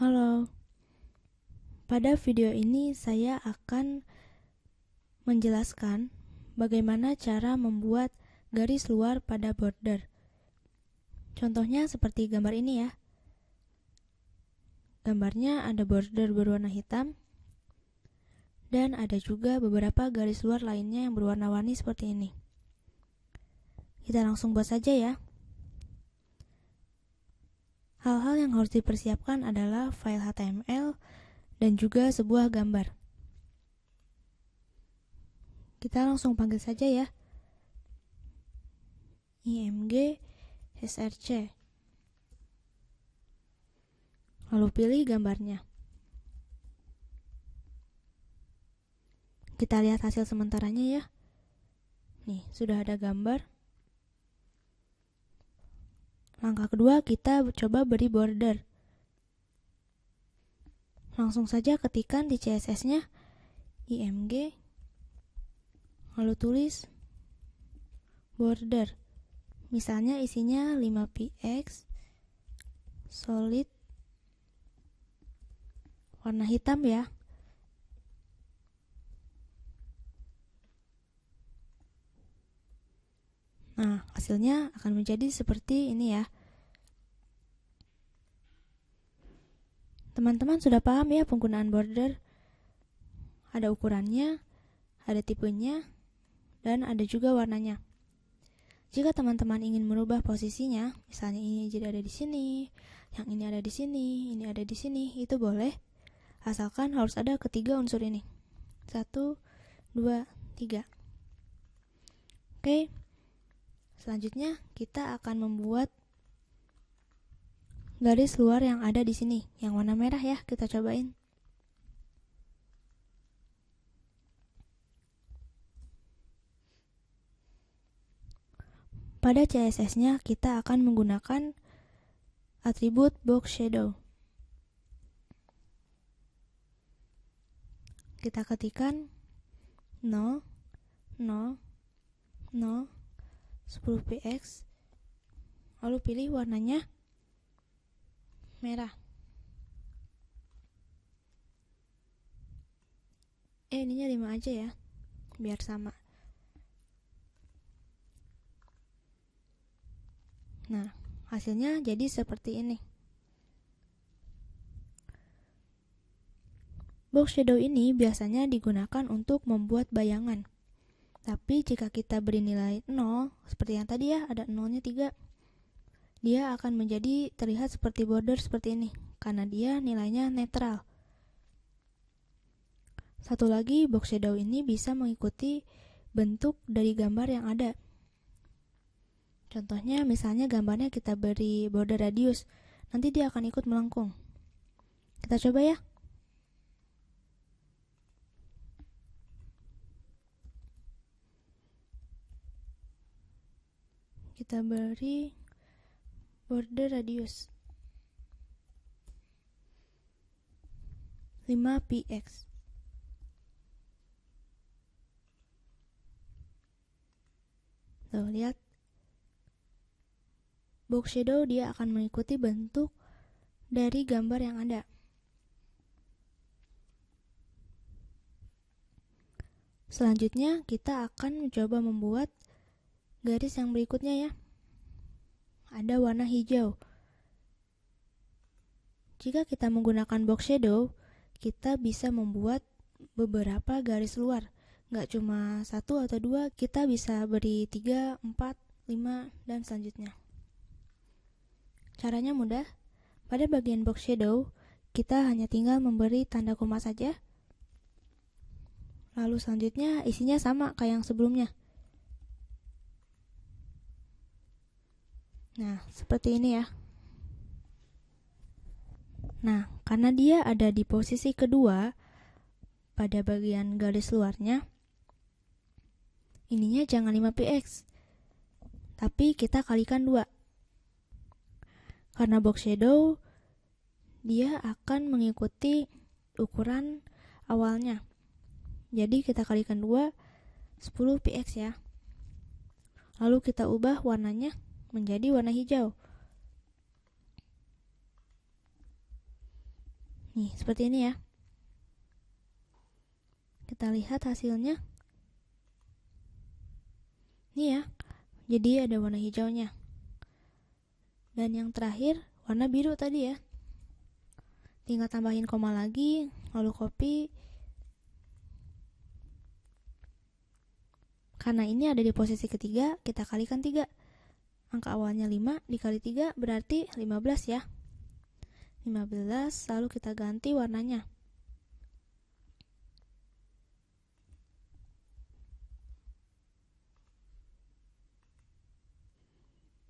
Halo, pada video ini saya akan menjelaskan bagaimana cara membuat garis luar pada border. Contohnya seperti gambar ini ya. Gambarnya ada border berwarna hitam dan ada juga beberapa garis luar lainnya yang berwarna-warni seperti ini. Kita langsung buat saja ya. Hal-hal yang harus dipersiapkan adalah file HTML dan juga sebuah gambar. Kita langsung panggil saja ya. IMG SRC. Lalu pilih gambarnya. Kita lihat hasil sementaranya ya. Nih, sudah ada gambar. Langkah kedua, kita coba beri border. Langsung saja ketikkan di CSS-nya IMG, lalu tulis border. Misalnya isinya 5px, solid, warna hitam ya. Nah, hasilnya akan menjadi seperti ini ya. Teman-teman sudah paham ya penggunaan border? Ada ukurannya, ada tipenya, dan ada juga warnanya. Jika teman-teman ingin merubah posisinya, misalnya ini jadi ada di sini, yang ini ada di sini, ini ada di sini, itu boleh. Asalkan harus ada ketiga unsur ini. 1, 2, 3. Oke. Selanjutnya kita akan membuat garis luar yang ada di sini, yang warna merah ya, kita cobain. Pada CSS-nya kita akan menggunakan atribut box shadow. Kita ketikkan 0, 0, 0, 10px, lalu pilih warnanya merah. Ininya 5 aja ya, biar sama. Nah, hasilnya jadi seperti ini. Box shadow ini biasanya digunakan untuk membuat bayangan. Tapi jika kita beri nilai 0, seperti yang tadi ya, ada 0-nya 3, dia akan menjadi terlihat seperti border seperti ini, karena dia nilainya netral. Satu lagi, box shadow ini bisa mengikuti bentuk dari gambar yang ada. Contohnya, misalnya gambarnya kita beri border radius, nanti dia akan ikut melengkung. Kita coba ya. Kita beri border radius 5px. Tuh, lihat. Box shadow dia akan mengikuti bentuk dari gambar yang ada. Selanjutnya kita akan mencoba membuat garis yang berikutnya ya. Ada warna hijau. Jika kita menggunakan box shadow, kita bisa membuat beberapa garis luar. Nggak cuma 1 atau 2, kita bisa beri 3, 4, 5, dan selanjutnya. Caranya mudah. Pada bagian box shadow, kita hanya tinggal memberi tanda koma saja. Lalu selanjutnya isinya sama kayak yang sebelumnya. Nah, seperti ini ya. Nah, karena dia ada di posisi kedua pada bagian garis luarnya, ininya jangan 5px, tapi kita kalikan 2. Karena box shadow, dia akan mengikuti ukuran awalnya. Jadi kita kalikan 2, 10px ya. Lalu kita ubah warnanya menjadi warna hijau. Nih, seperti ini ya. Kita lihat hasilnya. Nih ya, jadi ada warna hijaunya. Dan yang terakhir, warna biru tadi ya. Tinggal tambahin koma lagi, lalu copy. Karena ini ada di posisi ketiga, kita kalikan 3. Angka awalnya 5 dikali 3 berarti 15 ya. 15, lalu kita ganti warnanya.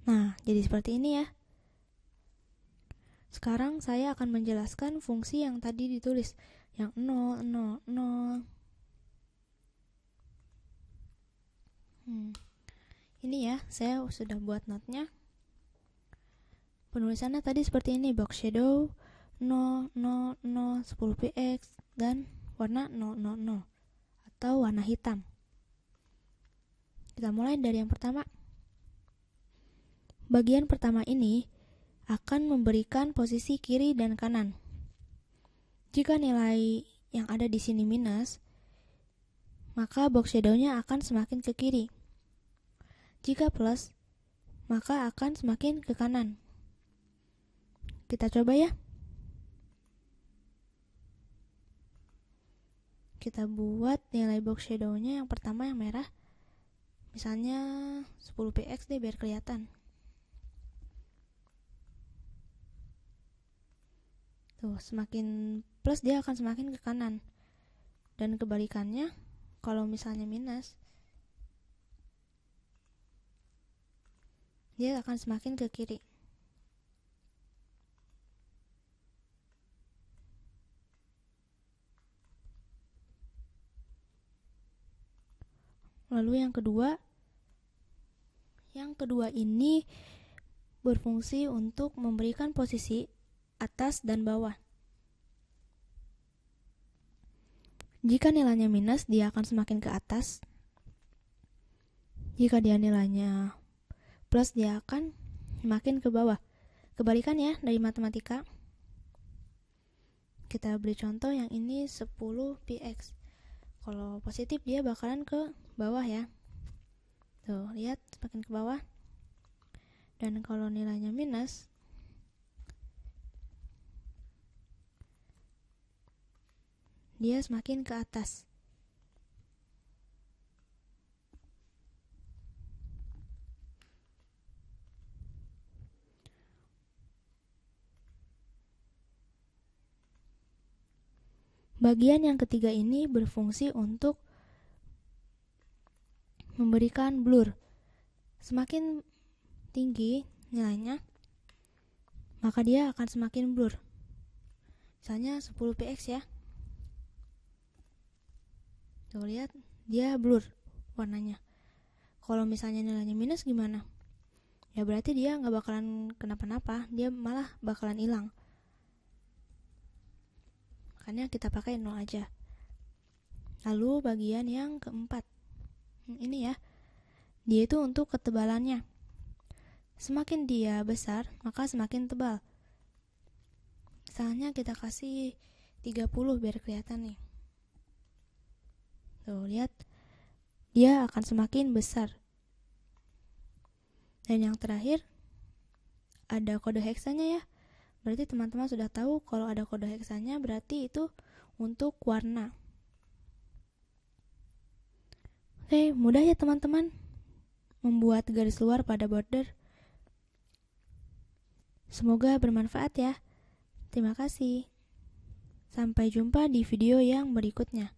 Nah, jadi seperti ini ya. Sekarang saya akan menjelaskan fungsi yang tadi ditulis, yang 0, 0, 0. Ini ya, saya sudah buat notnya. Penulisannya tadi seperti ini, box shadow 0, 0, 0, 10 px, dan warna 0, 0, 0, atau warna hitam. Kita mulai dari yang pertama. Bagian pertama ini akan memberikan posisi kiri dan kanan. Jika nilai yang ada di sini minus, maka box shadow-nya akan semakin ke kiri. Jika plus, maka akan semakin ke kanan. Kita coba ya. Kita buat nilai box shadow-nya yang pertama yang merah. Misalnya 10 px deh biar kelihatan. Tuh, semakin plus dia akan semakin ke kanan. Dan kebalikannya, kalau misalnya minus, dia akan semakin ke kiri. Lalu yang kedua ini berfungsi untuk memberikan posisi atas dan bawah. Jika nilainya minus, dia akan semakin ke atas. Jika dia nilainya plus, dia akan semakin ke bawah. Kebalikan ya dari matematika. Kita beri contoh yang ini 10 px. Kalau positif dia bakalan ke bawah ya. Tuh, lihat semakin ke bawah. Dan kalau nilainya minus, dia semakin ke atas. Bagian yang ketiga ini berfungsi untuk memberikan blur. Semakin tinggi nilainya, maka dia akan semakin blur. Misalnya 10 px ya. Tuh, lihat dia blur warnanya. Kalau misalnya nilainya minus gimana? Ya berarti dia nggak bakalan kenapa-napa, dia malah bakalan hilang. Makanya kita pakai 0 aja. Lalu bagian yang keempat, ini ya, dia itu untuk ketebalannya. Semakin dia besar, maka semakin tebal. Misalnya kita kasih 30 biar kelihatan nih. Tuh, lihat, dia akan semakin besar. Dan yang terakhir, ada kode heksanya ya. Berarti teman-teman sudah tahu kalau ada kode heksanya berarti itu untuk warna. Oke, mudah ya teman-teman membuat garis luar pada border. Semoga bermanfaat ya. Terima kasih. Sampai jumpa di video yang berikutnya.